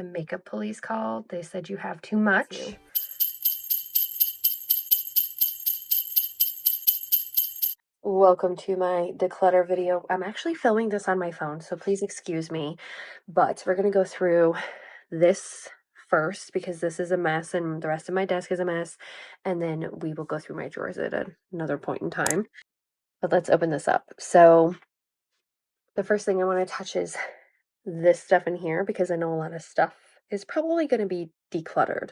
The makeup police called. They said you have too much. Welcome to my declutter video. I'm actually filming this on my phone, so please excuse me. But we're going to go through this first because this is a mess and the rest of my desk is a mess. And then we will go through my drawers at another point in time. But let's open this up. So the first thing I want to touch is this stuff in here because I know a lot of stuff is probably going to be decluttered,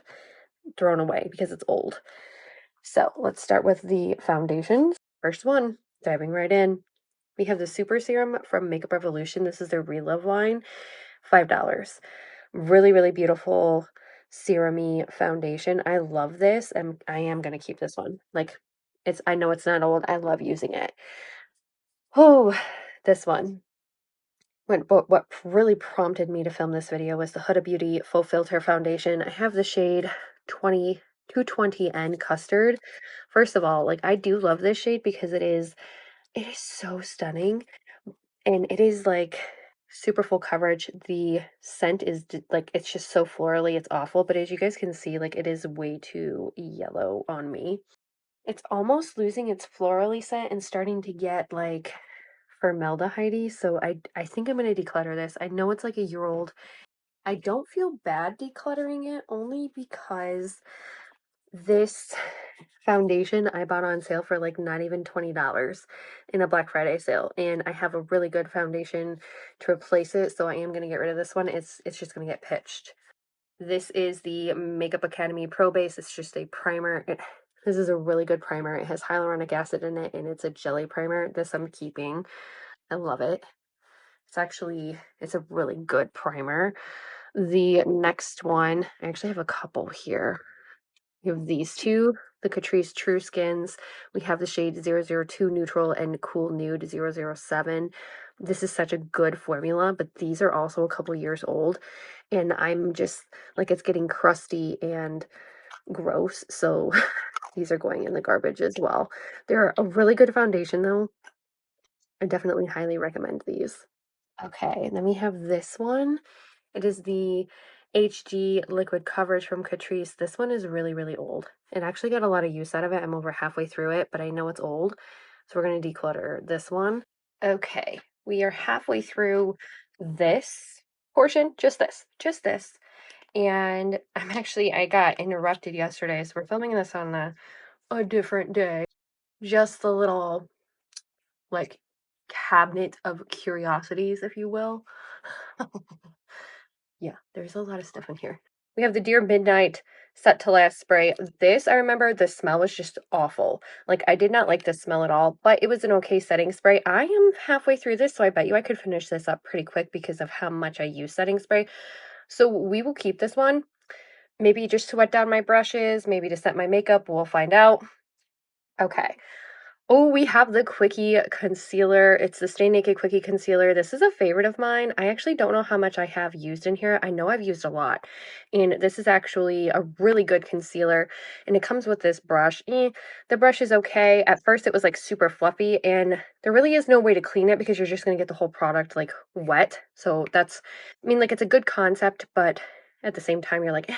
thrown away because it's old. So let's start with the foundations. First one, diving right in. We have the Super Serum from Makeup Revolution. This is their Relove line, $5. Really, really beautiful serum-y foundation. I love this, and I am going to keep this one. Like, I know it's not old. I love using it. Oh, this one. What really prompted me to film this video was the Huda Beauty Full Filter Foundation. I have the shade 220N Custard. First of all, like, I do love this shade because it is so stunning, and it is like super full coverage. The scent is like, it's just so florally, it's awful, but as you guys can see, like, it is way too yellow on me. It's almost losing its florally scent and starting to get like formaldehyde-y, so I think I'm going to declutter this. I know it's like a year old. I don't feel bad decluttering it only because this foundation I bought on sale for like not even $20 in a Black Friday sale, and I have a really good foundation to replace it, so I am going to get rid of this one. It's just going to get pitched. This is the Makeup Academy Pro Base. It's just a primer. This is a really good primer. It has hyaluronic acid in it, and it's a jelly primer. This I'm keeping. I love it. It's a really good primer. The next one, I actually have a couple here. We have these two, the Catrice True Skins. We have the shade 002 Neutral and Cool Nude 007. This is such a good formula, but these are also a couple years old, and I'm just like, it's getting crusty and gross, so these are going in the garbage as well. They're a really good foundation though. I definitely highly recommend these. Okay, and then we have this one. It is the HG Liquid Coverage from Catrice. This one is really, really old. It actually got a lot of use out of it. I'm over halfway through it, but I know it's old, so we're going to declutter this one. Okay, we are halfway through this portion, just this. And I got interrupted yesterday, so we're filming this on a different day. Just the little, like, cabinet of curiosities, if you will. Yeah, there's a lot of stuff in here. We have the Dear Midnight Set to Last spray. This, I remember the smell was just awful. Like, I did not like the smell at all, but it was an okay setting spray. I am halfway through this, so I bet you I could finish this up pretty quick because of how much I use setting spray. So we will keep this one. Maybe just to wet down my brushes, maybe to set my makeup. We'll find out. Okay. Oh, we have the Quickie Concealer. It's the Stay Naked Quickie Concealer. This is a favorite of mine. I actually don't know how much I have used in here. I know I've used a lot. And this is actually a really good concealer. And it comes with this brush. The brush is okay. At first it was like super fluffy, and there really is no way to clean it because you're just going to get the whole product like wet. So that's, I mean, like, it's a good concept, but at the same time you're like,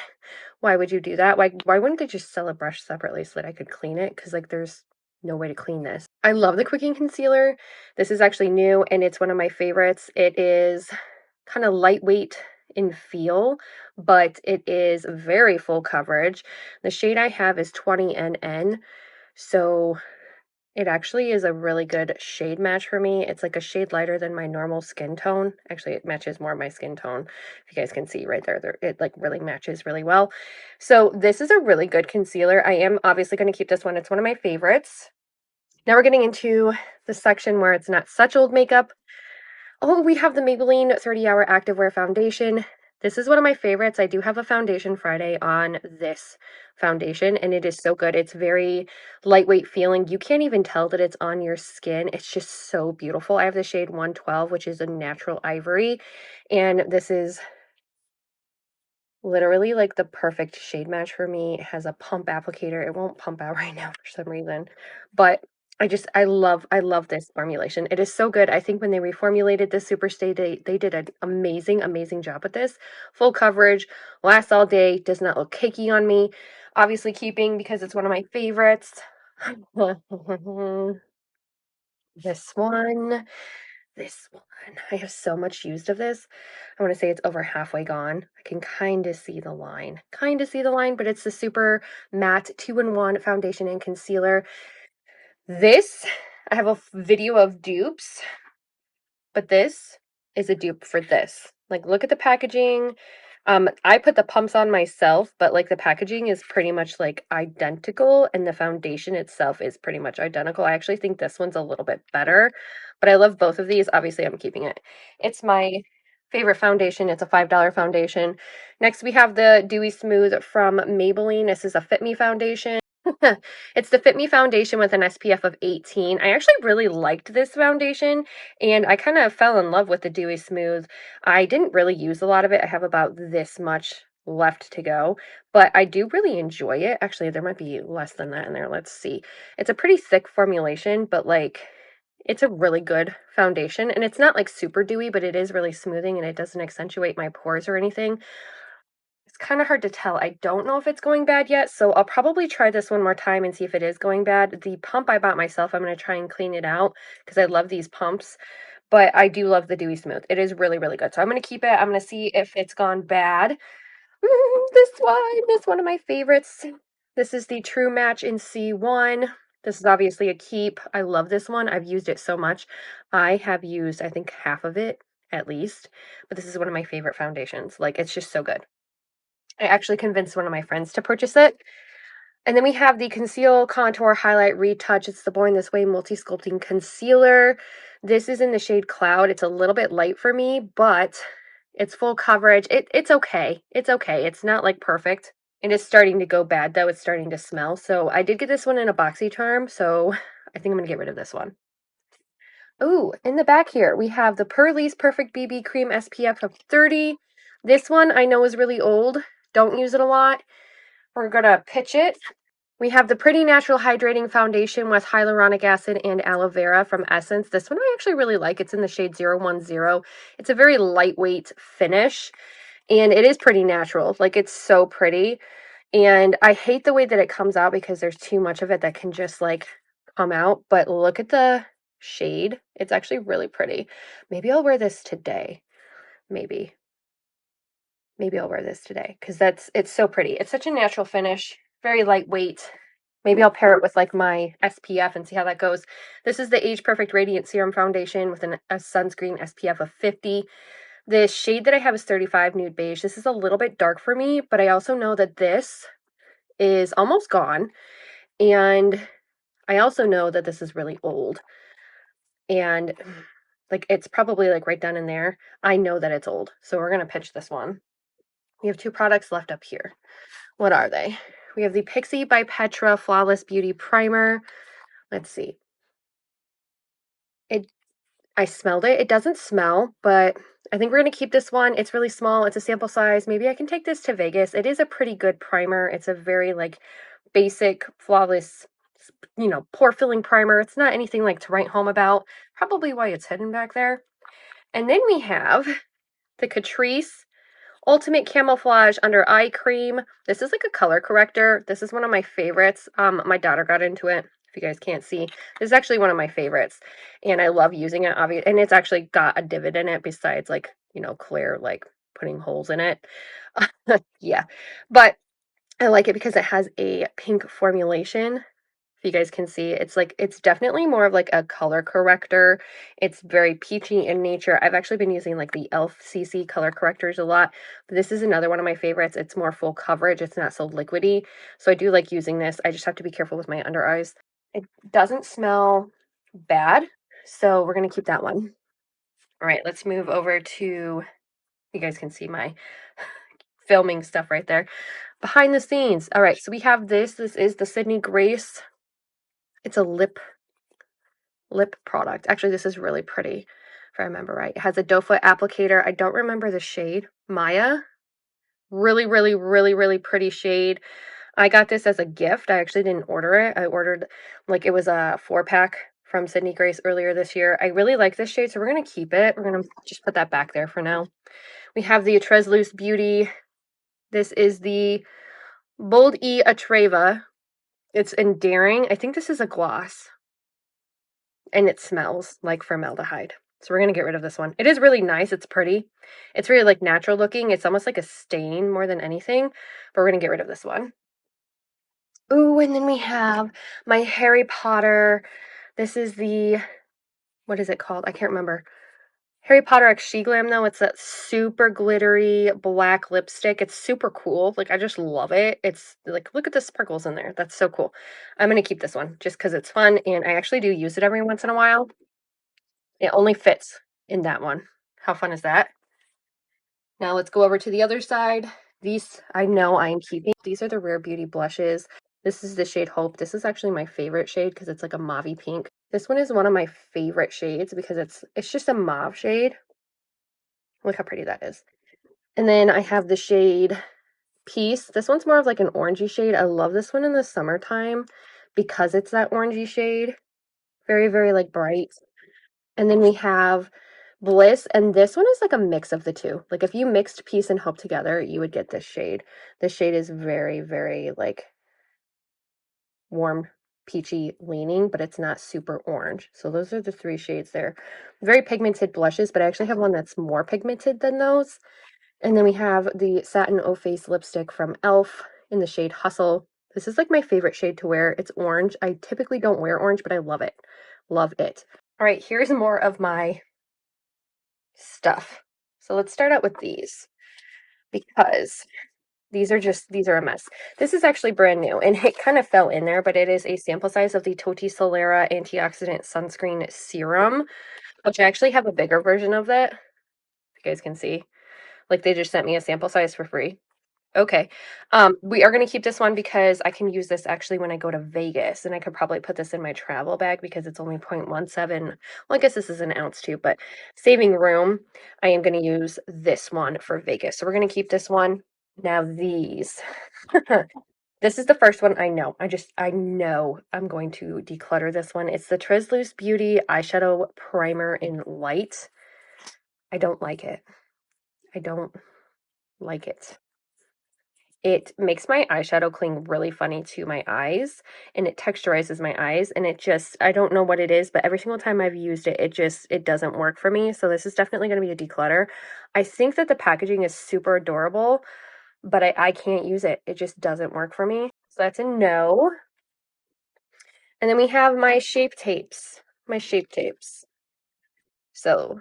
why would you do that? Why wouldn't they just sell a brush separately so that I could clean it? Because, like, there's no way to clean this. I love the Quickie Concealer. This is actually new and it's one of my favorites. It is kind of lightweight in feel, but it is very full coverage. The shade I have is 20NN, so it actually is a really good shade match for me. It's like a shade lighter than my normal skin tone. Actually, it matches more my skin tone. If you guys can see right there, it like really matches really well. So this is a really good concealer. I am obviously going to keep this one. It's one of my favorites. Now we're getting into the section where it's not such old makeup. Oh, we have the Maybelline 30-Hour Activewear Foundation. This is one of my favorites. I do have a Foundation Friday on this foundation, and it is so good. It's very lightweight feeling. You can't even tell that it's on your skin. It's just so beautiful. I have the shade 112, which is a natural ivory, and this is literally like the perfect shade match for me. It has a pump applicator. It won't pump out right now for some reason, but I love this formulation. It is so good. I think when they reformulated this Superstay, they did an amazing job with this. Full coverage, lasts all day, does not look cakey on me. Obviously keeping because it's one of my favorites. This one, this one. I have so much used of this. I want to say it's over halfway gone. I can kind of see the line. Kind of see the line, but it's the Super Matte 2-in-1 foundation and concealer. This, I have a video of dupes, but this is a dupe for this. Like, look at the packaging. I put the pumps on myself, but like the packaging is pretty much like identical, and the foundation itself is pretty much identical. I actually think this one's a little bit better, but I love both of these. Obviously, I'm keeping it. It's my favorite foundation. It's a $5 foundation. Next, we have the Dewy Smooth from Maybelline. This is a Fit Me foundation. It's the Fit Me foundation with an SPF of 18. I actually really liked this foundation, and I kind of fell in love with the Dewy Smooth. I didn't really use a lot of it. I have about this much left to go, but I do really enjoy it. Actually, there might be less than that in there. Let's see. It's a pretty thick formulation, but like it's a really good foundation, and it's not like super dewy, but it is really smoothing, and it doesn't accentuate my pores or anything. It's kind of hard to tell. I don't know if it's going bad yet, so I'll probably try this one more time and see if it is going bad. The pump I bought myself, I'm going to try and clean it out because I love these pumps, but I do love the Dewy Smooth. It is really good. So I'm going to keep it. I'm going to see if it's gone bad. This one of my favorites. This is the True Match in C1. This is obviously a keep. I love this one. I've used it so much. I have used, I think, half of it at least, but this is one of my favorite foundations. Like, it's just so good. I actually convinced one of my friends to purchase it. And then we have the Conceal, Contour, Highlight, Retouch. It's the Born This Way Multi-Sculpting Concealer. This is in the shade Cloud. It's a little bit light for me, but it's full coverage. It's okay. It's okay. It's not like perfect. It is starting to go bad, though. It's starting to smell. So I did get this one in a BoxyCharm, so I think I'm going to get rid of this one. Ooh, in the back here, we have the Purlisse Perfect BB Cream SPF of 30. This one I know is really old. Don't use it a lot. We're going to pitch it. We have the Pretty Natural Hydrating Foundation with hyaluronic acid and aloe vera from Essence. This one I actually really like. It's in the shade 010. It's a very lightweight finish, and it is pretty natural. Like, it's so pretty. And I hate the way that it comes out because there's too much of it that can just, like, come out. But look at the shade. It's actually really pretty. Maybe I'll wear this today. Maybe I'll wear this today because it's so pretty. It's such a natural finish, very lightweight. Maybe I'll pair it with like my SPF and see how that goes. This is the Age Perfect Radiant Serum Foundation with a sunscreen SPF of 50. The shade that I have is 35 Nude Beige. This is a little bit dark for me, but I also know that this is almost gone. And I also know that this is really old. And like it's probably like right down in there. I know that it's old. So we're going to pitch this one. We have 2 products left up here. What are they? We have the Pixi by Petra Flawless Beauty Primer. Let's see. I smelled it. It doesn't smell, but I think we're going to keep this one. It's really small. It's a sample size. Maybe I can take this to Vegas. It is a pretty good primer. It's a very like basic, flawless, pore filling primer. It's not anything like to write home about. Probably why it's hidden back there. And then we have the Catrice Ultimate Camouflage Under Eye Cream. This is like a color corrector. This is one of my favorites. My daughter got into it. If you guys can't see, this is actually one of my favorites, and I love using it. Obviously, and it's actually got a divot in it besides like clear like putting holes in it. Yeah, but I like it because it has a pink formulation. If you guys can see, it's definitely more of like a color corrector. It's very peachy in nature. I've actually been using like the e.l.f. CC color correctors a lot, but this is another one of my favorites. It's more full coverage. It's not so liquidy, so I do like using this. I just have to be careful with my under eyes. It doesn't smell bad, so we're gonna keep that one. All right, let's move over to, you guys can see my filming stuff right there. Behind the scenes. All right, so we have this. This is the Sydney Grace. It's a lip product. Actually, this is really pretty, if I remember right. It has a doe foot applicator. I don't remember the shade. Maya. Really pretty shade. I got this as a gift. I actually didn't order it. I ordered, like, it was a 4-pack from Sydney Grace earlier this year. I really like this shade, so we're going to keep it. We're going to just put that back there for now. We have the Tresluz Beauty. This is the Bold E Atreva. It's endearing. I think this is a gloss. And it smells like formaldehyde. So we're going to get rid of this one. It is really nice. It's pretty. It's really like natural looking. It's almost like a stain more than anything. But we're going to get rid of this one. Ooh, and then we have my Harry Potter. This is the, what is it called? I can't remember. Harry Potter X She Glam, though. It's that super glittery black lipstick. It's super cool. Like, I just love it. It's like, look at the sparkles in there. That's so cool. I'm going to keep this one just because it's fun. And I actually do use it every once in a while. It only fits in that one. How fun is that? Now let's go over to the other side. These, I know I am keeping. These are the Rare Beauty blushes. This is the shade Hope. This is actually my favorite shade because it's like a mauve pink. This one is one of my favorite shades because it's just a mauve shade. Look how pretty that is. And then I have the shade Peace. This one's more of like an orangey shade. I love this one in the summertime because it's that orangey shade. Very, very like bright. And then we have Bliss, and this one is like a mix of the two. Like if you mixed Peace and Hope together, you would get this shade. This shade is very, very like warm, peachy leaning, but it's not super orange. So those are the 3 shades there. Very pigmented blushes, but I actually have one that's more pigmented than those. And then we have the Satin O Face lipstick from e.l.f. in the shade Hustle. This is like my favorite shade to wear. It's orange. I typically don't wear orange, but I love it. Love it. All right, here's more of my stuff. So let's start out with these because these are a mess. This is actually brand new and it kind of fell in there, but it is a sample size of the Toti Solera Antioxidant Sunscreen Serum, which I actually have a bigger version of that. You guys can see. Like they just sent me a sample size for free. Okay. We are going to keep this one because I can use this actually when I go to Vegas, and I could probably put this in my travel bag because it's only 0.17. Well, I guess this is an ounce too, but saving room, I am going to use this one for Vegas. So we're going to keep this one. Now these. This is the first one I know. I know I'm going to declutter this one. It's the Tresluz Beauty Eyeshadow Primer in Light. I don't like it. I don't like it. It makes my eyeshadow cling really funny to my eyes, and it texturizes my eyes, and it just, I don't know what it is, but every single time I've used it, it doesn't work for me. So this is definitely going to be a declutter. I think that the packaging is super adorable, but I can't use it. It just doesn't work for me. So that's a no. And then we have my shape tapes. My shape tapes. So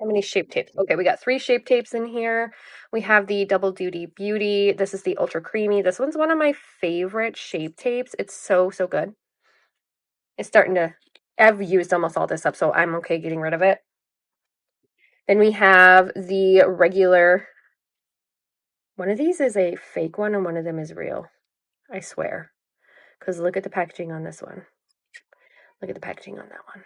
how many shape tapes? Okay, we got 3 shape tapes in here. We have the Double Duty Beauty. This is the Ultra Creamy. This one's one of my favorite shape tapes. It's so, so good. It's starting to, I've used almost all this up, so I'm okay getting rid of it. Then we have the regular, one of these is a fake one and one of them is real. I swear. Because look at the packaging on this one. Look at the packaging on that one.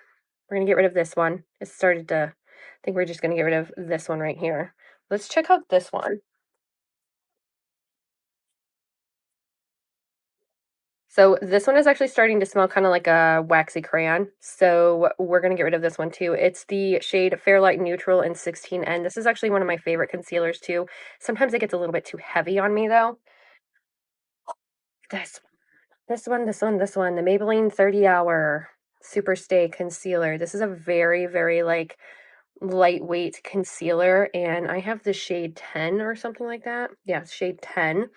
We're going to get rid of this one. It started to, I think we're just going to get rid of this one right here. Let's check out this one. So this one is actually starting to smell kind of like a waxy crayon. So we're going to get rid of this one too. It's the shade Fairlight Neutral in 16N. This is actually one of my favorite concealers too. Sometimes it gets a little bit too heavy on me though. This one, the Maybelline 30 Hour Super Stay Concealer. This is a very, very like lightweight concealer, and I have the shade 10 or something like that. Yeah, shade 10.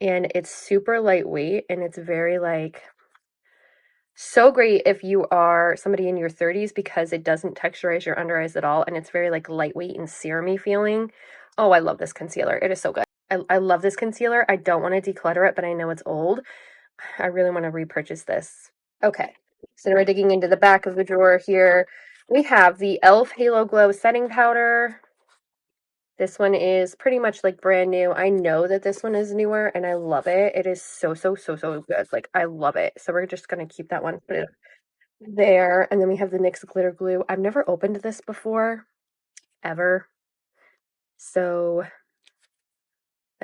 And it's super lightweight, and it's very like so great if you are somebody in your 30s because it doesn't texturize your under eyes at all, and it's very like lightweight and serumy feeling. Oh, I love this concealer. It is so good. I love this concealer. I don't want to declutter it, but I know it's old. I really want to repurchase this. Okay, so now we're digging into the back of the drawer here. We have the e.l.f. Halo Glow Setting Powder. This one is pretty much like brand new. I know that this one is newer and I love it. It is so, so, so, so good. Like, I love it. So we're just going to keep that one, put it there. And then we have the NYX Glitter Glue. I've never opened this before, ever. So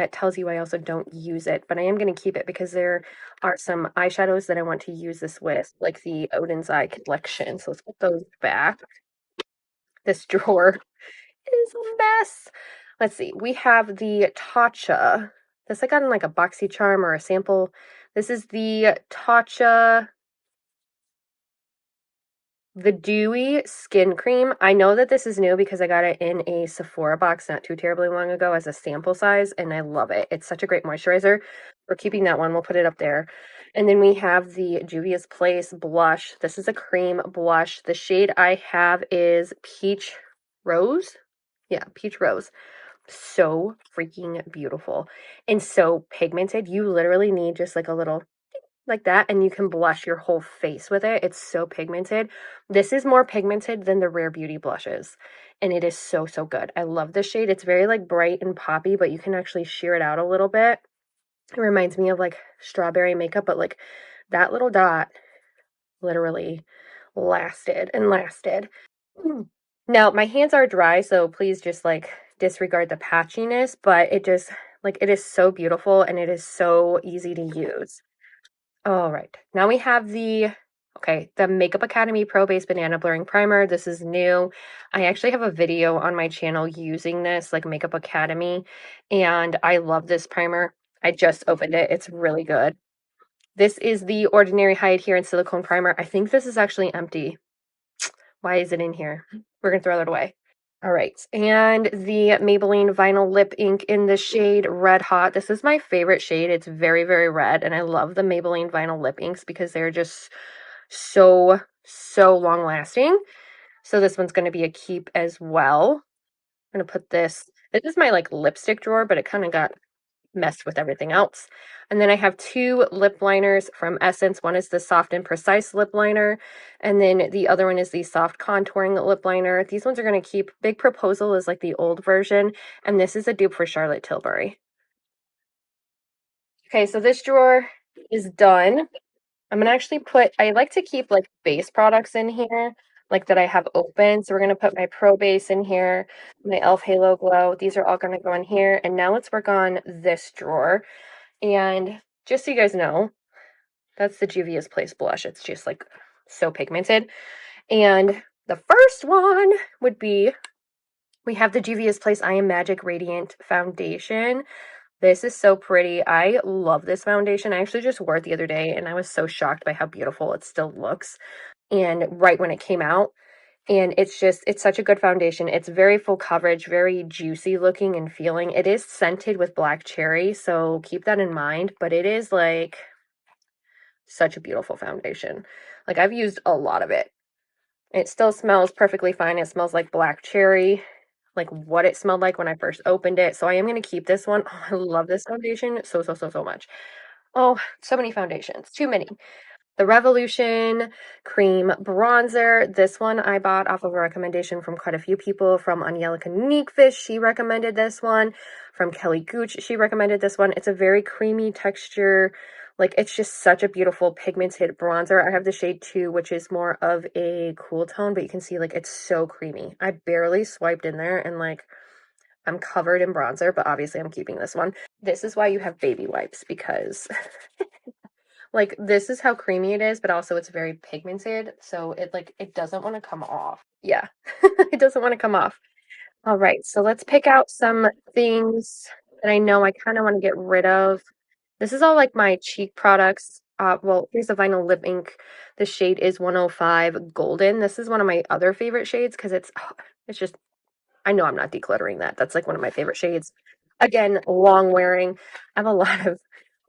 it tells you I also don't use it, but I am going to keep it because there are some eyeshadows that I want to use this with, like the Odin's Eye collection. So let's put those back. This drawer is a mess. Let's see. We have the Tatcha. This I got in like a boxy charm or a sample. This is the Tatcha, the Dewy Skin Cream. I know that this is new because I got it in a Sephora box not too terribly long ago as a sample size, and I love it. It's such a great moisturizer. We're keeping that one. We'll put it up there. And then we have the Juvia's Place blush. This is a cream blush. The shade I have is Peach Rose. Yeah, Peach Rose. So freaking beautiful and so pigmented. You literally need just like a little like that and you can blush your whole face with it. It's so pigmented. This is more pigmented than the Rare Beauty blushes, and it is so good. I love this shade. It's very like bright and poppy, but you can actually sheer it out a little bit. It reminds me of like strawberry makeup, but like that little dot literally lasted and lasted. Now, my hands are dry, so please just like disregard the patchiness, but it just like it is so beautiful and it is so easy to use. All right. Now we have the Makeup Academy Pro Base Banana Blurring Primer. This is new. I actually have a video on my channel using this, like Makeup Academy, and I love this primer. I just opened it. It's really good. This is the Ordinary High Adherence Silicone Primer. I think this is actually empty. Why is it in here? We're going to throw that away. All right, and the Maybelline Vinyl Lip Ink in the shade Red Hot. This is my favorite shade. It's very red, and I love the Maybelline Vinyl Lip Inks because they're just so long lasting. So this one's going to be a keep as well. I'm going to put this is my like lipstick drawer, but it kind of got messed with everything else. And then I have two lip liners from Essence. One is the Soft and Precise lip liner, and then the other one is the Soft Contouring lip liner. These ones are going to keep. Big Proposal is like the old version, and this is a dupe for Charlotte Tilbury. Okay, so this drawer is done. I'm going to actually I like to keep like base products in here, like that I have open. So we're going to put my Pro Base in here, my e.l.f. Halo Glow. These are all going to go in here. And now let's work on this drawer. And just so you guys know, that's the Juvia's Place blush. It's just like so pigmented. And the first one would be, we have the Juvia's Place I Am Magic Radiant Foundation. This is so pretty. I love this foundation. I actually just wore it the other day and I was so shocked by how beautiful it still looks. And right when it came out, and it's such a good foundation. It's very full coverage, very juicy looking and feeling. It is scented with black cherry, so keep that in mind. But it is like such a beautiful foundation. Like I've used a lot of it. It still smells perfectly fine. It smells like black cherry, like what it smelled like when I first opened it. So I am going to keep this one. Oh, I love this foundation so much. Oh, so many foundations. Too many. The Revolution Cream Bronzer. This one I bought off of a recommendation from quite a few people. From Angelica Neekfish, she recommended this one. From Kelly Gooch, she recommended this one. It's a very creamy texture. Like, it's just such a beautiful pigmented bronzer. I have the shade 2, which is more of a cool tone, but you can see, like, it's so creamy. I barely swiped in there, and, like, I'm covered in bronzer, but obviously I'm keeping this one. This is why you have baby wipes, because... like, this is how creamy it is, but also it's very pigmented, so it doesn't want to come off. Yeah, it doesn't want to come off. All right, so let's pick out some things that I know I kind of want to get rid of. This is all like my cheek products. Well, here's the vinyl lip ink. The shade is 105 Golden. This is one of my other favorite shades because it's just, I know I'm not decluttering that. That's like one of my favorite shades. Again, long wearing. I have a lot of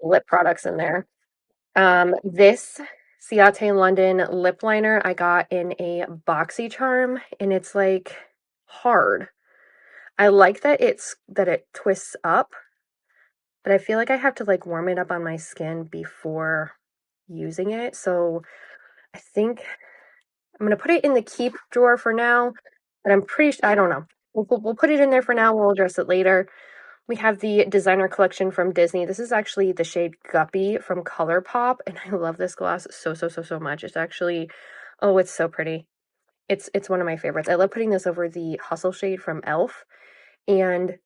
lip products in there. This Ciate London lip liner I got in a boxy charm, and it's like hard. I like that it twists up, but I feel like I have to like warm it up on my skin before using it. So I think I'm gonna put it in the keep drawer for now, but I'm pretty I don't know. We'll put it in there for now. We'll address it later. We have the designer collection from Disney. This is actually the shade Guppy from ColourPop, and I love this gloss so much. It's actually, oh, it's so pretty. It's one of my favorites. I love putting this over the Hustle shade from e.l.f. And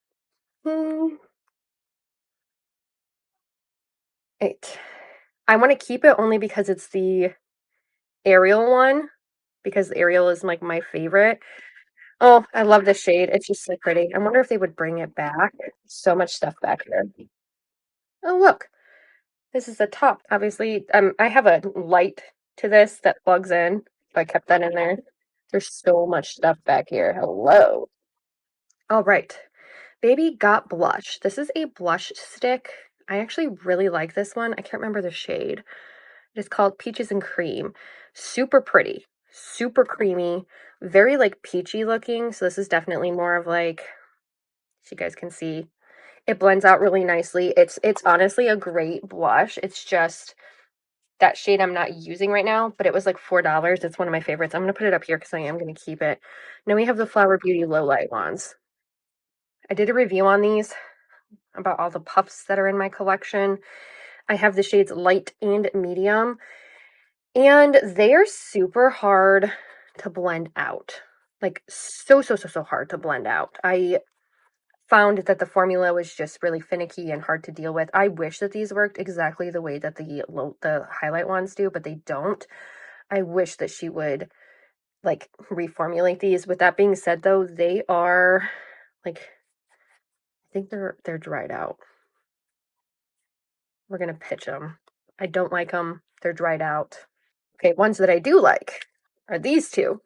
I want to keep it only because it's the Ariel one, because Ariel is like my favorite. Oh, I love this shade. It's just so pretty. I wonder if they would bring it back. So much stuff back here. Oh, look. This is the top. Obviously, I have a light to this that plugs in. So I kept that in there. There's so much stuff back here. Hello. All right. Baby Got Blush. This is a blush stick. I actually really like this one. I can't remember the shade. It is called Peaches and Cream. Super pretty. Super creamy. Very like peachy looking. So this is definitely more of like, so you guys can see. It blends out really nicely. It's honestly a great blush. It's just that shade I'm not using right now, but it was like $4. It's one of my favorites. I'm going to put it up here because I am going to keep it. Now we have the Flower Beauty Low Light wands. I did a review on these about all the puffs that are in my collection. I have the shades light and medium, and they are super hard to blend out. Like so hard to blend out. I found that the formula was just really finicky and hard to deal with. I wish that these worked exactly the way that the highlight ones do, but they don't. I wish that she would like reformulate these. With that being said though, they are like, I think they're dried out. We're gonna pitch them. I don't like them. They're dried out. Okay, ones that I do like are these two.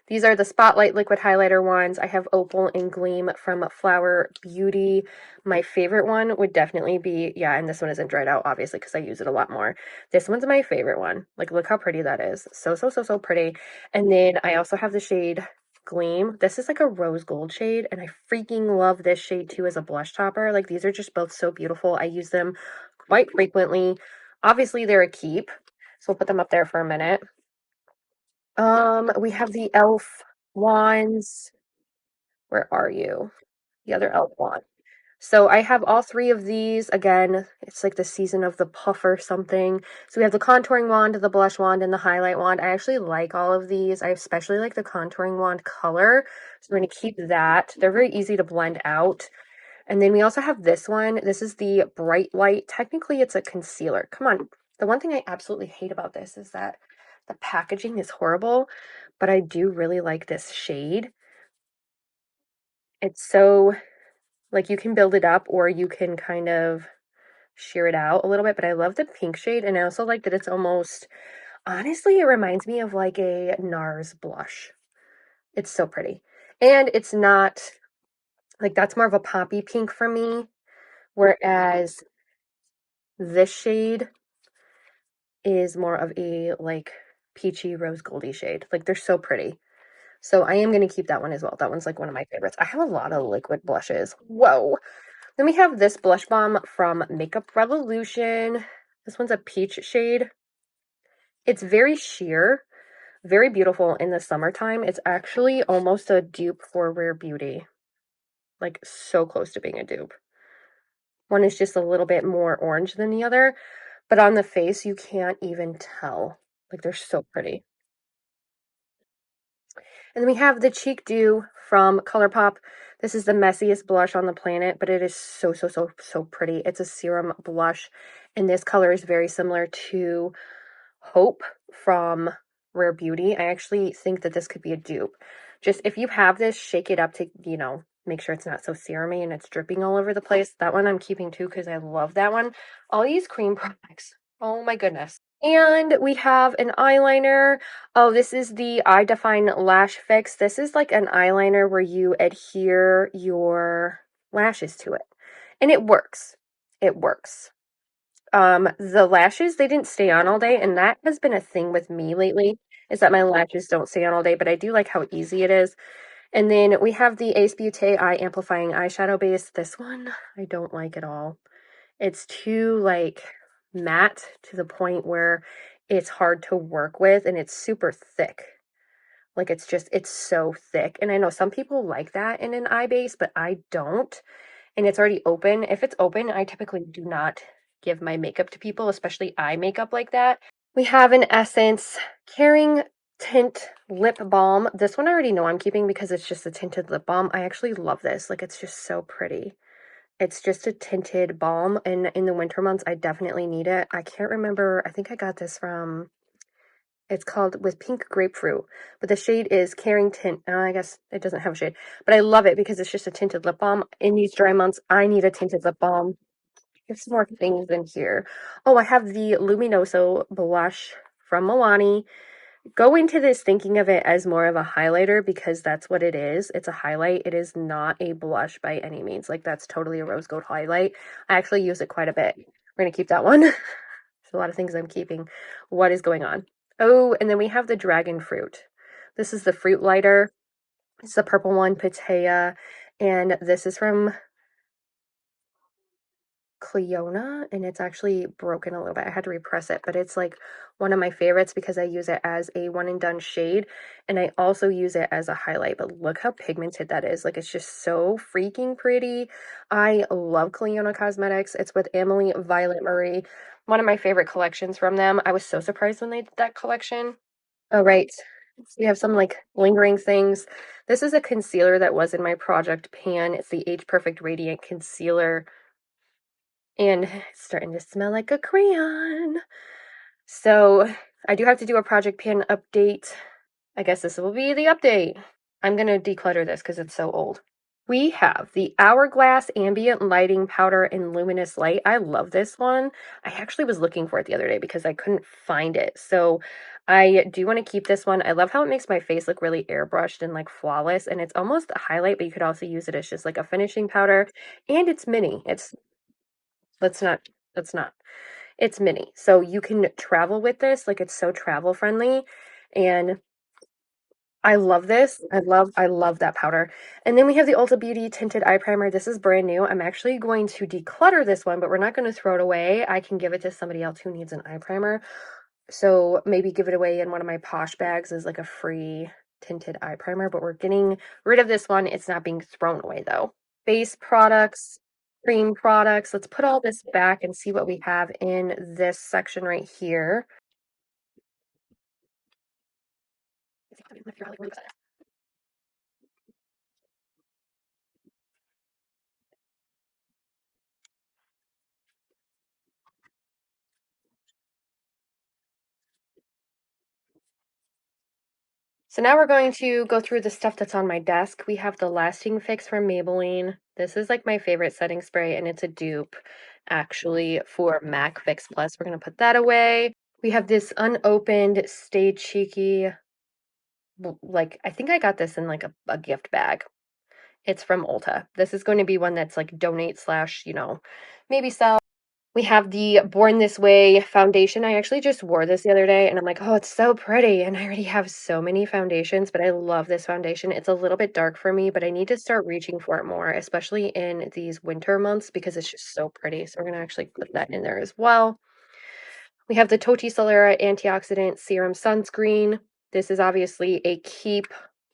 These are the Spotlight Liquid Highlighter ones. I have Opal and Gleam from Flower Beauty. My favorite one would definitely be, yeah, and this one isn't dried out, obviously, because I use it a lot more. This one's my favorite one. Like, look how pretty that is. So pretty. And then I also have the shade Gleam. This is like a rose gold shade, and I freaking love this shade, too, as a blush topper. Like, these are just both so beautiful. I use them quite frequently. Obviously, they're a keep, so we'll put them up there for a minute. We have the elf wands. Where are you? The other elf wand. So I have all three of these. Again, it's like the season of the puff or something. So we have the contouring wand, the blush wand, and the highlight wand. I actually like all of these. I especially like the contouring wand color. So I'm going to keep that. They're very easy to blend out. And then we also have this one. This is the Bright Light. Technically, it's a concealer. Come on. The one thing I absolutely hate about this is that the packaging is horrible, but I do really like this shade. It's so, like, you can build it up or you can kind of sheer it out a little bit, but I love the pink shade, and I also like that it's almost, honestly, it reminds me of like a NARS blush. It's so pretty. And it's not, like, that's more of a poppy pink for me, whereas this shade is more of a like peachy rose goldy shade. Like, they're so pretty. So I am going to keep that one as well. That one's like one of my favorites. I have a lot of liquid blushes. Whoa. Then we have this blush balm from Makeup Revolution. This one's a peach shade. It's very sheer, very beautiful in the summertime. It's actually almost a dupe for Rare Beauty. Like, so close to being a dupe. One is just a little bit more orange than the other, but on the face, you can't even tell. Like, they're so pretty. And then we have the Cheek Dew from ColourPop. This is the messiest blush on the planet, but it is so pretty. It's a serum blush, and this color is very similar to Hope from Rare Beauty. I actually think that this could be a dupe. Just if you have this, shake it up to, you know, make sure it's not so serumy and it's dripping all over the place. That one I'm keeping too because I love that one. All these cream products. Oh my goodness. And we have an eyeliner. Oh, this is the Eye Define Lash Fix. This is like an eyeliner where you adhere your lashes to it. And it works. It works. The lashes, they didn't stay on all day, and that has been a thing with me lately, is that my lashes don't stay on all day, but I do like how easy it is. And then we have the Ace Beauté Eye Amplifying Eyeshadow Base. This one, I don't like at all. It's too, like, matte to the point where it's hard to work with, and it's super thick. Like, it's so thick. And I know some people like that in an eye base, but I don't. And it's already open. If it's open, I typically do not give my makeup to people, especially eye makeup like that. We have an Essence Caring Tint Lip Balm. This one I already know I'm keeping because it's just a tinted lip balm. I actually love this. Like, it's just so pretty. It's just a tinted balm, and in the winter months, I definitely need it. I can't remember, I think I got this from, it's called with pink grapefruit, but the shade is Caring Tint. I guess it doesn't have a shade, but I love it because it's just a tinted lip balm. In these dry months, I need a tinted lip balm. There's some more things in here. Oh, I have the Luminoso blush from Milani. Go into this thinking of it as more of a highlighter because that's what it is. It's a highlight. It is not a blush by any means. Like, that's totally a rose gold highlight. I actually use it quite a bit. We're going to keep that one. There's a lot of things I'm keeping. What is going on? Oh, and then we have the dragon fruit. This is the fruit lighter. It's the purple one, Patea. And this is from Cleona, and it's actually broken a little bit. I had to repress it, but it's like one of my favorites because I use it as a one and done shade, and I also use it as a highlight. But look how pigmented that is. Like, it's just so freaking pretty. I love Cleona Cosmetics. It's with Emily Violet Marie. One of my favorite collections from them. I was so surprised when they did that collection. Oh, right. So we have some like lingering things. This is a concealer that was in my project pan. It's the Age Perfect Radiant Concealer, and it's starting to smell like a crayon. So I do have to do a project pan update. I guess this will be the update. I'm going to declutter this because it's so old. We have the Hourglass Ambient Lighting Powder in Luminous Light. I love this one. I actually was looking for it the other day because I couldn't find it. So I do want to keep this one. I love how it makes my face look really airbrushed and like flawless. And it's almost a highlight, but you could also use it as just like a finishing powder. And it's mini. Let's not, let's not. It's mini. So you can travel with this. Like, it's so travel friendly. And I love this. I love that powder. And then we have the Ulta Beauty Tinted Eye Primer. This is brand new. I'm actually going to declutter this one, but we're not going to throw it away. I can give it to somebody else who needs an eye primer. So maybe give it away in one of my Posh bags as like a free tinted eye primer, but we're getting rid of this one. It's not being thrown away though. Base products, cream products. Let's put all this back and see what we have in this section right here. So now we're going to go through the stuff that's on my desk. We have the Lasting Fix from Maybelline. This is like my favorite setting spray, and it's a dupe actually for MAC Fix Plus. We're going to put that away. We have this unopened Stay Cheeky, like, I think I got this in like a gift bag. It's from Ulta. This is going to be one that's like donate slash, maybe sell. We have the Born This Way foundation. I actually just wore this the other day and I'm like, oh, it's so pretty. And I already have so many foundations, but I love this foundation. It's a little bit dark for me, but I need to start reaching for it more, especially in these winter months because it's just so pretty. So we're going to actually put that in there as well. We have the Toti Solera Antioxidant Serum Sunscreen. This is obviously a keep.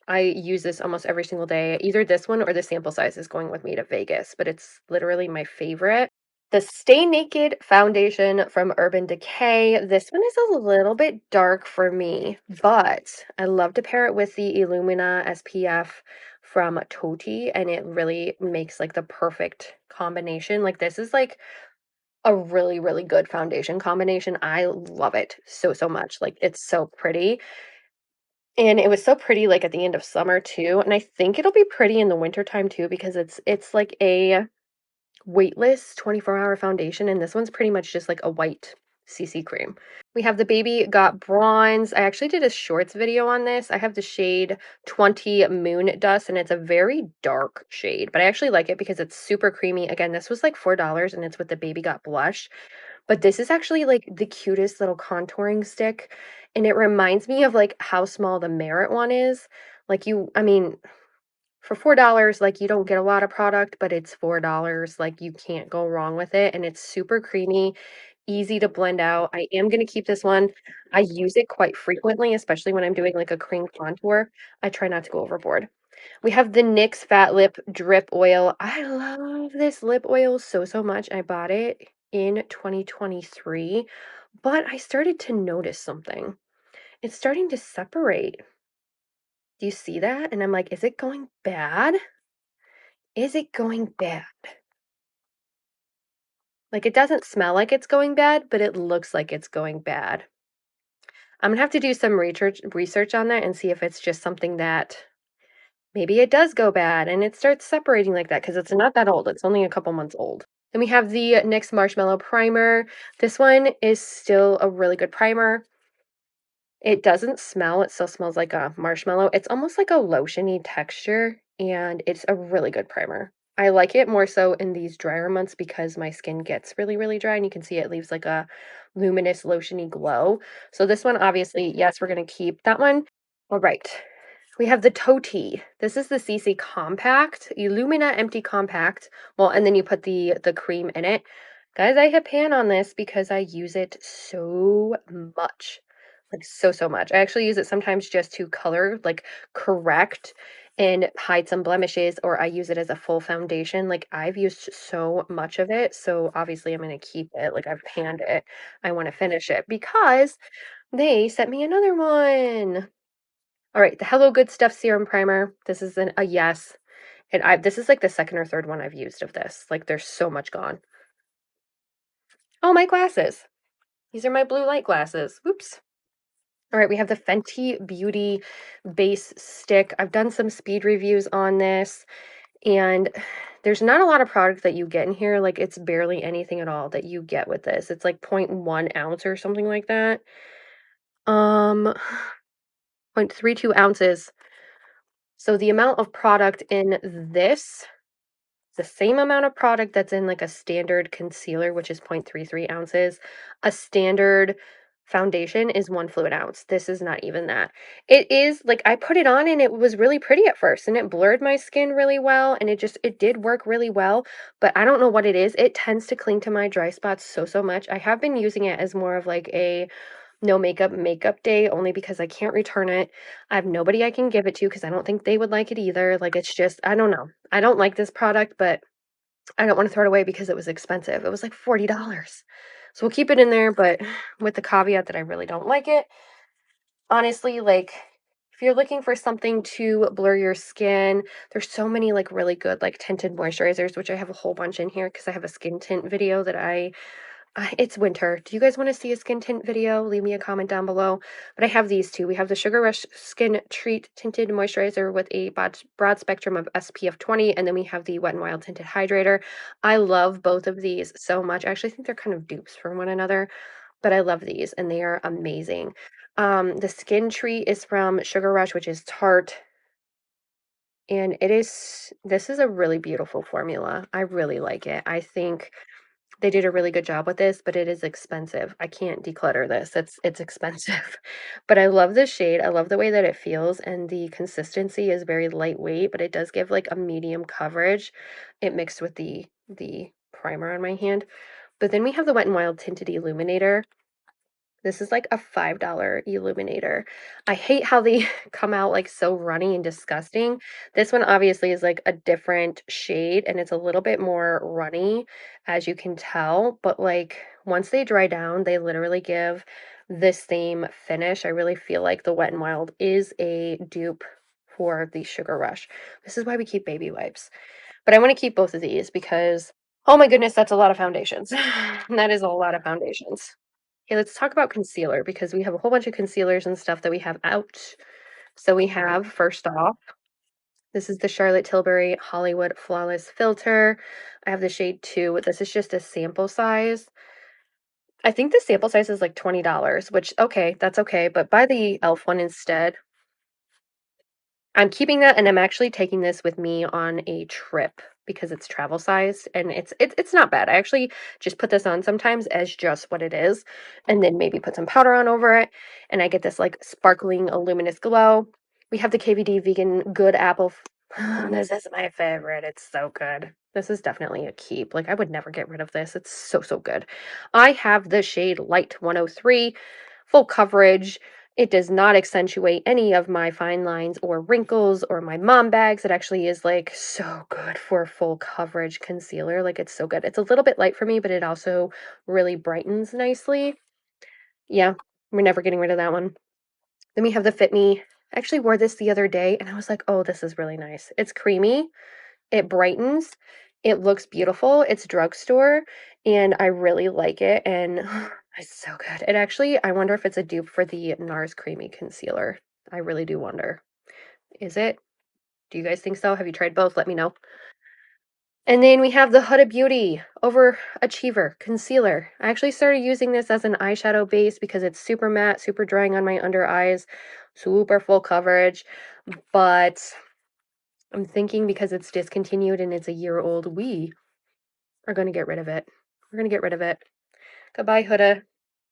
I use this almost every single day. Either this one or the sample size is going with me to Vegas, but it's literally my favorite. The Stay Naked foundation from Urban Decay. This one is a little bit dark for me, but I love to pair it with the Illumina SPF from Toti, and it really makes like the perfect combination. Like, this is like a really, really good foundation combination. I love it so, so much. Like, it's so pretty. And it was so pretty like at the end of summer too. And I think it'll be pretty in the wintertime too because it's like a weightless 24-hour foundation, and this one's pretty much just like a white CC cream. We have the Baby Got Bronze. I actually did a shorts video on this. I have the shade 20 Moon Dust, and it's a very dark shade, but I actually like it because it's super creamy. Again, this was like $4, and it's with the Baby Got Blush, but this is actually like the cutest little contouring stick, and it reminds me of like how small the Merit one is. Like, I mean, for $4, like, you don't get a lot of product, but it's $4. Like, you can't go wrong with it, and it's super creamy, easy to blend out. I am gonna keep this one. I use it quite frequently, especially when I'm doing like a cream contour. I try not to go overboard. We have the NYX Fat Lip Drip Oil. I love this lip oil so, so much. I bought it in 2023, but I started to notice something. It's starting to separate. Do you see that? And I'm like, is it going bad? Is it going bad? Like, it doesn't smell like it's going bad, but it looks like it's going bad. I'm gonna have to do some research on that and see if it's just something that maybe it does go bad and it starts separating like that because it's not that old. It's only a couple months old. Then we have the NYX Marshmallow Primer. This one is still a really good primer. It doesn't smell, it still smells like a marshmallow. It's almost like a lotiony texture, and it's a really good primer. I like it more so in these drier months because my skin gets really, really dry, and you can see it leaves like a luminous lotiony glow. So this one, obviously, yes, we're gonna keep that one. All right. We have the Toti. This is the CC Compact, Illumina Empty Compact. Well, and then you put the cream in it. Guys, I hit pan on this because I use it so much. Like so, so much. I actually use it sometimes just to color, like correct and hide some blemishes, or I use it as a full foundation. Like I've used so much of it. So obviously I'm gonna keep it. Like I've panned it. I want to finish it because they sent me another one. All right, the Hello Good Stuff Serum Primer. This is a yes. And this is like the second or third one I've used of this. Like there's so much gone. Oh, my glasses. These are my blue light glasses. Oops. All right, we have the Fenty Beauty Base Stick. I've done some speed reviews on this, and there's not a lot of product that you get in here. Like it's barely anything at all that you get with this. It's like 0.1 ounce or something like that. 0.32 ounces. So the amount of product in this, the same amount of product that's in like a standard concealer, which is 0.33 ounces. A standard foundation is 1 fluid ounce. This is not even that. It is like I put it on and it was really pretty at first and it blurred my skin really well and it did work really well, but I don't know what it is. It tends to cling to my dry spots so, so much. I have been using it as more of like a no makeup day only because I can't return it. I have nobody I can give it to because I don't think they would like it either. Like it's just, I don't know. I don't like this product, but I don't want to throw it away because it was expensive. It was like $40. So we'll keep it in there, but with the caveat that I really don't like it. Honestly, like if you're looking for something to blur your skin, there's so many like really good like tinted moisturizers, which I have a whole bunch in here because I have a skin tint video that it's winter. Do you guys want to see a skin tint video? Leave me a comment down below. But I have these two. We have the Sugar Rush Skin Treat Tinted Moisturizer with a broad spectrum of SPF 20, and then we have the Wet n Wild Tinted Hydrator. I love both of these so much. I actually think they're kind of dupes for one another, but I love these, and they are amazing. The Skin Treat is from Sugar Rush, which is Tarte, and this is a really beautiful formula. I really like it. I think they did a really good job with this, but it is expensive. I can't declutter this. It's expensive. But I love the shade. I love the way that it feels and the consistency is very lightweight, but it does give like a medium coverage. It mixed with the primer on my hand. But then we have the Wet n Wild Tinted Illuminator. This is like a $5 illuminator. I hate how they come out like so runny and disgusting. This one obviously is like a different shade and it's a little bit more runny, as you can tell. But like once they dry down, they literally give the same finish. I really feel like the Wet n Wild is a dupe for the Sugar Rush. This is why we keep baby wipes. But I want to keep both of these because, oh my goodness, that's a lot of foundations. That is a lot of foundations. Okay, let's talk about concealer because we have a whole bunch of concealers and stuff that we have out. So we have, first off, this is the Charlotte Tilbury Hollywood Flawless Filter. I have the shade 2. This is just a sample size. I think the sample size is like $20, which, okay, that's okay, but buy the e.l.f. one instead. I'm keeping that, and I'm actually taking this with me on a trip because it's travel sized and it's not bad. I actually just put this on sometimes as just what it is, and then maybe put some powder on over it, and I get this like sparkling, luminous glow. We have the KVD Vegan Good Apple. This is my favorite. It's so good. This is definitely a keep. Like I would never get rid of this. It's so, so good. I have the shade Light 103, full coverage. It does not accentuate any of my fine lines or wrinkles or my mom bags. It actually is like so good for full coverage concealer. Like it's so good. It's a little bit light for me, but it also really brightens nicely. Yeah, we're never getting rid of that one. Then we have the Fit Me. I actually wore this the other day and I was like, oh, this is really nice. It's creamy, it brightens, it looks beautiful, it's drugstore, and I really like it, and it's so good. It actually, I wonder if it's a dupe for the NARS Creamy Concealer. I really do wonder. Is it? Do you guys think so? Have you tried both? Let me know. And then we have the Huda Beauty Overachiever Concealer. I actually started using this as an eyeshadow base because it's super matte, super drying on my under eyes, super full coverage. But I'm thinking because it's discontinued and it's a year old, we are going to get rid of it. We're going to get rid of it. Goodbye, Huda.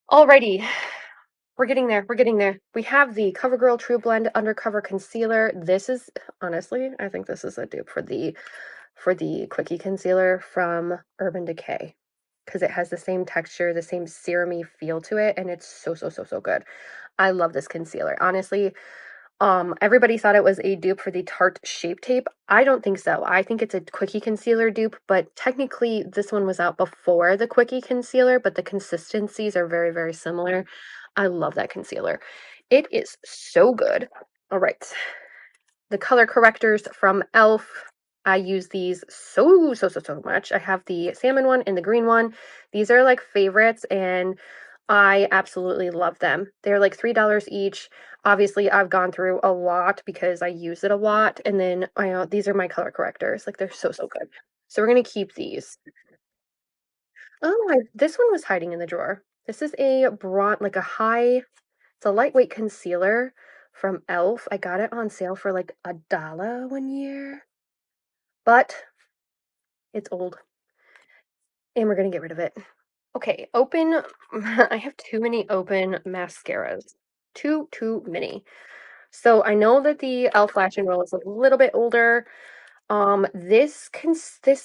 Alrighty. We're getting there. We're getting there. We have the CoverGirl True Blend Undercover Concealer. This is, honestly, I think this is a dupe for the Quickie Concealer from Urban Decay because it has the same texture, the same serum-y feel to it, and it's so, so, so, so good. I love this concealer. Honestly, everybody thought it was a dupe for the Tarte Shape Tape. I don't think so. I think it's a Quickie Concealer dupe, but technically this one was out before the Quickie Concealer, but the consistencies are very, very similar. I love that concealer. It is so good. All right. The color correctors from e.l.f. I use these so much. I have the salmon one and the green one. These are like favorites, and I absolutely love them. They're like $3 each. Obviously, I've gone through a lot because I use it a lot, and then I know these are my color correctors. Like they're so, so good. So we're gonna keep these. Oh, this one was hiding in the drawer. This is a like a high, it's a lightweight concealer from e.l.f. I got it on sale for like $1 one year, but it's old and we're gonna get rid of it. Okay, open. I have too many open mascaras. Too many. So I know that the e.l.f. Lash and Roll is a little bit older. This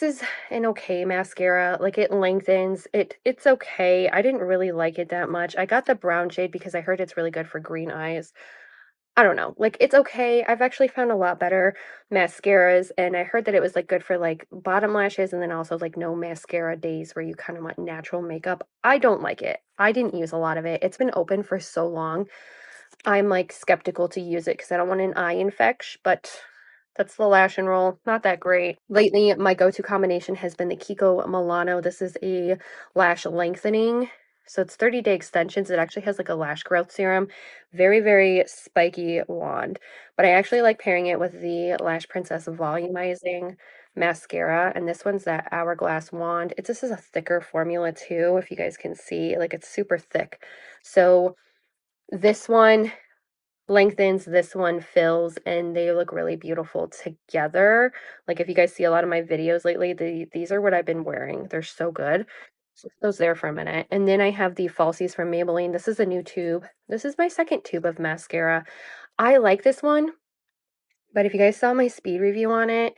is an okay mascara. Like it lengthens. It's okay. I didn't really like it that much. I got the brown shade because I heard it's really good for green eyes. I don't know. Like it's okay. I've actually found a lot better mascaras, and I heard that it was like good for like bottom lashes and then also like no mascara days where you kind of want natural makeup. I don't like it. I didn't use a lot of it. It's been open for so long. I'm like skeptical to use it because I don't want an eye infection, but that's the Lash and Roll. Not that great. Lately, my go-to combination has been the Kiko Milano. This is a lash lengthening. So it's 30-day extensions. It actually has like a lash growth serum. Very, very spiky wand. But I actually like pairing it with the Lash Princess Volumizing mascara. And this one's that Hourglass wand. This is a thicker formula too, if you guys can see. Like it's super thick. So this one lengthens, this one fills, and they look really beautiful together. Like if you guys see a lot of my videos lately, these are what I've been wearing. They're so good. So those there for a minute. And then I have the Falsies from Maybelline. This is a new tube. This is my second tube of mascara. I like this one, but if you guys saw my speed review on it,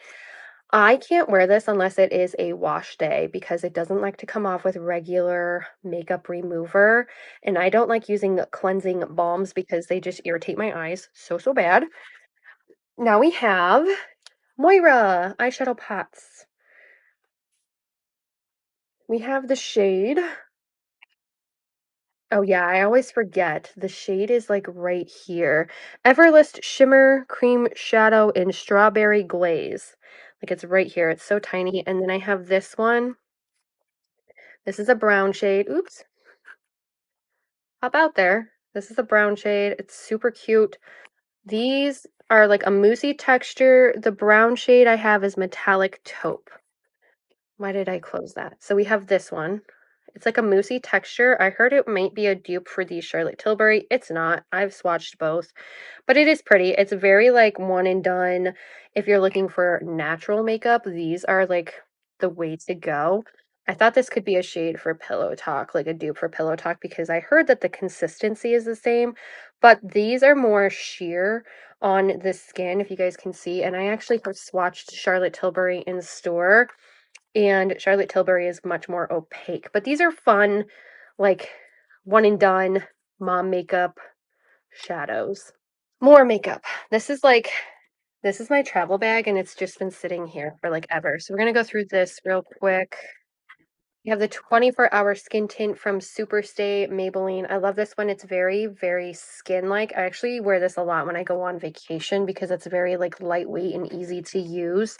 I can't wear this unless it is a wash day because it doesn't like to come off with regular makeup remover. And I don't like using cleansing balms because they just irritate my eyes so, so bad. Now we have Moira eyeshadow pots. We have the shade. Oh yeah, I always forget. The shade is like right here. Everlist Shimmer Cream Shadow in Strawberry Glaze. Like it's right here. It's so tiny. And then I have this one. This is a brown shade. Oops. Hop out there. This is a brown shade. It's super cute. These are like a moussey texture. The brown shade I have is metallic taupe. Why did I close that? So we have this one. It's like a moussey texture. I heard it might be a dupe for the Charlotte Tilbury. It's not. I've swatched both. But it is pretty. It's very like one and done. If you're looking for natural makeup, these are like the way to go. I thought this could be a shade for Pillow Talk, like a dupe for Pillow Talk, because I heard that the consistency is the same, but these are more sheer on the skin, if you guys can see. And I actually have swatched Charlotte Tilbury in store, and Charlotte Tilbury is much more opaque. But these are fun, like one and done mom makeup shadows. More makeup. This is my travel bag, and it's just been sitting here for like ever. So we're gonna go through this real quick. You have the 24-hour skin tint from Superstay Maybelline. I love this one. It's very, very skin-like. I actually wear this a lot when I go on vacation because it's very like lightweight and easy to use.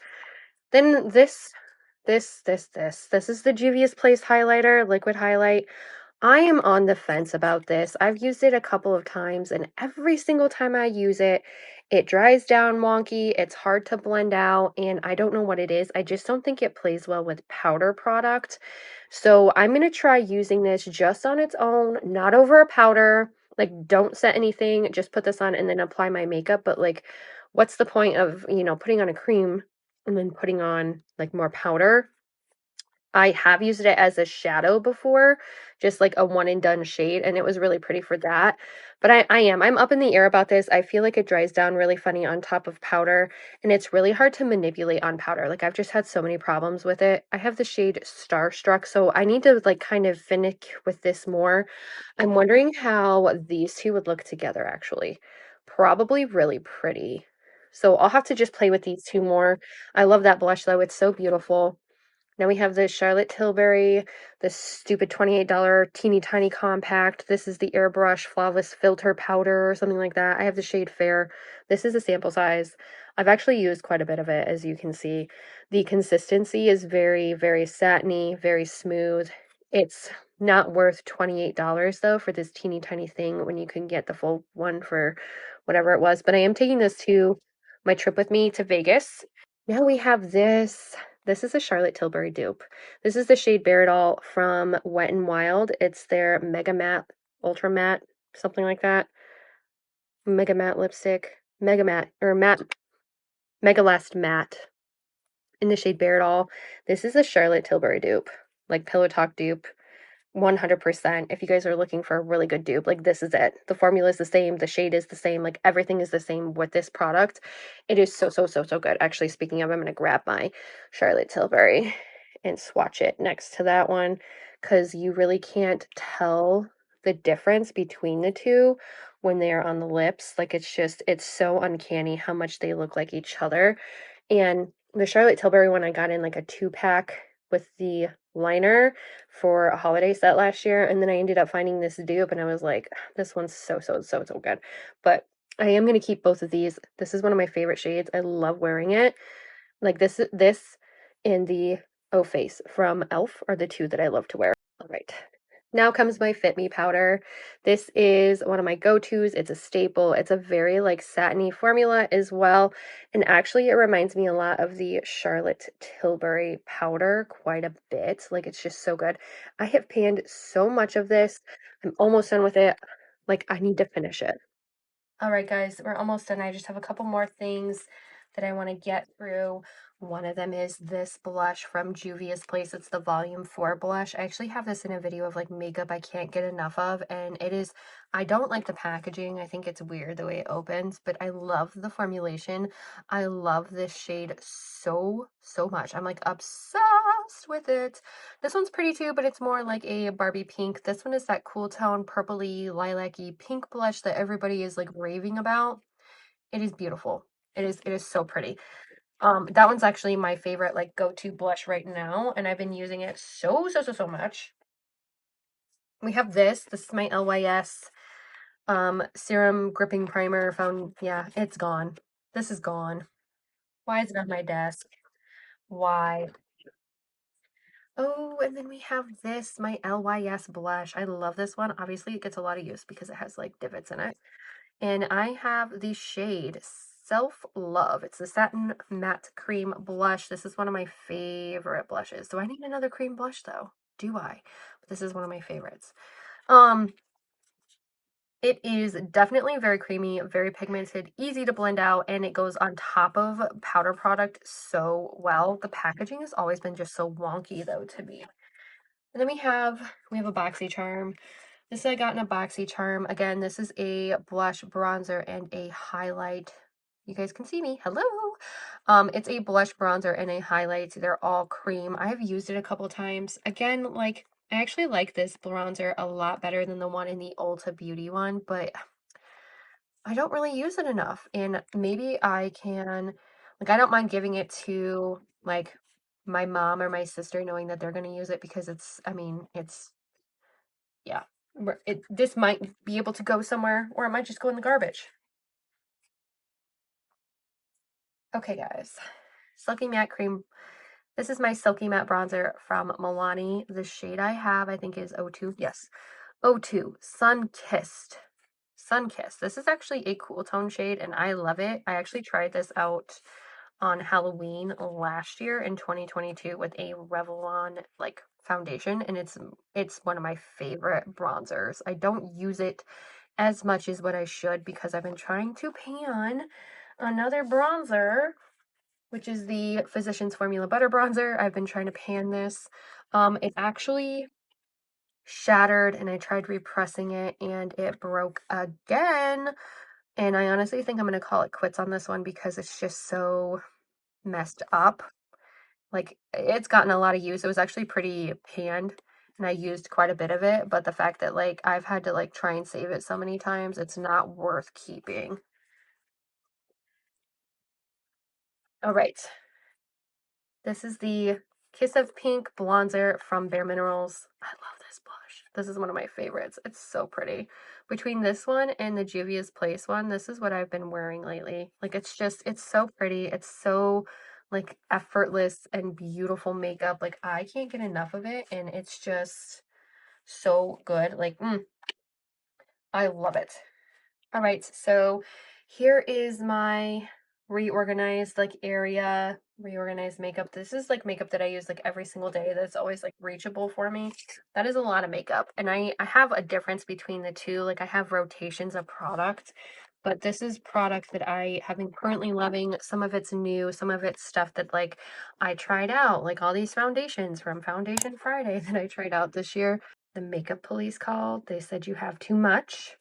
Then this This is the Juvia's Place highlighter, liquid highlight. I am on the fence about this. I've used it a couple of times, and every single time I use it, it dries down wonky, it's hard to blend out, and I don't know what it is. I just don't think it plays well with powder product. So I'm going to try using this just on its own, not over a powder. Like, don't set anything, just put this on and then apply my makeup. But, like, what's the point of, putting on a cream and then putting on, like, more powder? I have used it as a shadow before, just like a one and done shade, and it was really pretty for that. But I'm up in the air about this. I feel like it dries down really funny on top of powder, and it's really hard to manipulate on powder. Like, I've just had so many problems with it. I have the shade Starstruck, so I need to, like, kind of finick with this more. I'm wondering how these two would look together, actually. Probably really pretty. So I'll have to just play with these two more. I love that blush, though. It's so beautiful. Now we have the Charlotte Tilbury, this stupid $28 teeny tiny compact. This is the Airbrush Flawless Filter Powder or something like that. I have the shade Fair. This is a sample size. I've actually used quite a bit of it, as you can see. The consistency is very, very satiny, very smooth. It's not worth $28 though for this teeny tiny thing when you can get the full one for whatever it was. But I am taking this to my trip with me to Vegas. Now we have this. This is a Charlotte Tilbury dupe. This is the shade Doll from Wet n Wild. It's their Mega Matte, Ultra Matte, something like that. Mega Matte lipstick. Mega Matte, or Matte, Mega Last Matte in the shade Doll. This is a Charlotte Tilbury dupe, like Pillow Talk dupe. 100%. If you guys are looking for a really good dupe, like, this is it. The formula is the same, the shade is the same, like, everything is the same with this product. It is so, so, so, so good. Actually, speaking of, I'm going to grab my Charlotte Tilbury and swatch it next to that one because you really can't tell the difference between the two when they are on the lips. Like, it's so uncanny how much they look like each other. And the Charlotte Tilbury one, I got in like a 2-pack with the liner for a holiday set last year, and then I ended up finding this dupe, and I was like, this one's so, so, so, so good. But I am going to keep both of these. This is one of my favorite shades. I love wearing it. Like, this and the O Face from Elf are the two that I love to wear. All right. Now comes my Fit Me powder. This is one of my go-tos. It's a staple. It's a very, like, satiny formula as well. And actually, it reminds me a lot of the Charlotte Tilbury powder quite a bit. Like, it's just so good. I have panned so much of this. I'm almost done with it. Like, I need to finish it. All right, guys, we're almost done. I just have a couple more things that I want to get through. One of them is this blush from Juvia's Place. It's the Volume 4 blush. I actually have this in a video of, like, makeup I can't get enough of, and I don't like the packaging. I think it's weird the way it opens, but I love the formulation. I love this shade so, so much. I'm, like, obsessed with it. This one's pretty too, but it's more like a Barbie pink. This one is that cool tone, purpley, lilac-y pink blush that everybody is, like, raving about. It is beautiful. It is so pretty. That one's actually my favorite, like, go-to blush right now, and I've been using it so, so, so, so much. We have this. This is my LYS Serum Gripping Primer. Yeah, it's gone. This is gone. Why is it on my desk? Why? Oh, and then we have this, my LYS blush. I love this one. Obviously, it gets a lot of use because it has, like, divots in it. And I have the shade Self Love. It's the Satin Matte Cream Blush. This is one of my favorite blushes. Do I need another cream blush, though? Do I? But this is one of my favorites. It is definitely very creamy, very pigmented, easy to blend out, and it goes on top of powder product so well. The packaging has always been just so wonky, though, to me. And then we have a BoxyCharm. This I got in a BoxyCharm. Again, this is a blush, bronzer, and a highlight. You guys can see me. Hello. It's a blush, bronzer, and a highlight. They're all cream. I have used it a couple times. Again, like, I actually like this bronzer a lot better than the one in the Ulta Beauty one, but I don't really use it enough. And maybe I can, like, I don't mind giving it to, like, my mom or my sister, knowing that they're going to use it because I mean, yeah, this might be able to go somewhere, or it might just go in the garbage. Okay, guys. Silky Matte Cream This is my Silky Matte Bronzer from Milani. The shade I have, I think, is O2. Yes, O2, Sun Kissed. Sun Kiss. This is actually a cool tone shade, and I love it. I actually tried this out on Halloween last year in 2022 with a Revlon like foundation, and it's one of my favorite bronzers. I don't use it as much as what I should because I've been trying to pan another bronzer, which is the Physicians Formula Butter Bronzer. I've been trying to pan this. It actually shattered and I tried repressing it and it broke again. And I honestly think I'm going to call it quits on this one because it's just so messed up. Like, it's gotten a lot of use. It was actually pretty panned and I used quite a bit of it, but the fact that like I've had to like try and save it so many times, it's not worth keeping. All right. This is the Kiss of Pink Bronzer from Bare Minerals. I love this blush. This is one of my favorites. It's so pretty. Between this one and the Juvia's Place one, this is what I've been wearing lately. Like, it's so pretty. It's so, like, effortless and beautiful makeup. Like, I can't get enough of it, and it's just so good. Like, I love it. All right, so here is my reorganized like area, reorganized makeup. This is like makeup that I use like every single day that's always like reachable for me. That is a lot of makeup. And I have a difference between the two. Like I have rotations of product, but this is product that I have been currently loving. Some of it's new, some of it's stuff that like I tried out, like all these foundations from Foundation Friday that I tried out this year. The makeup police called. They said you have too much.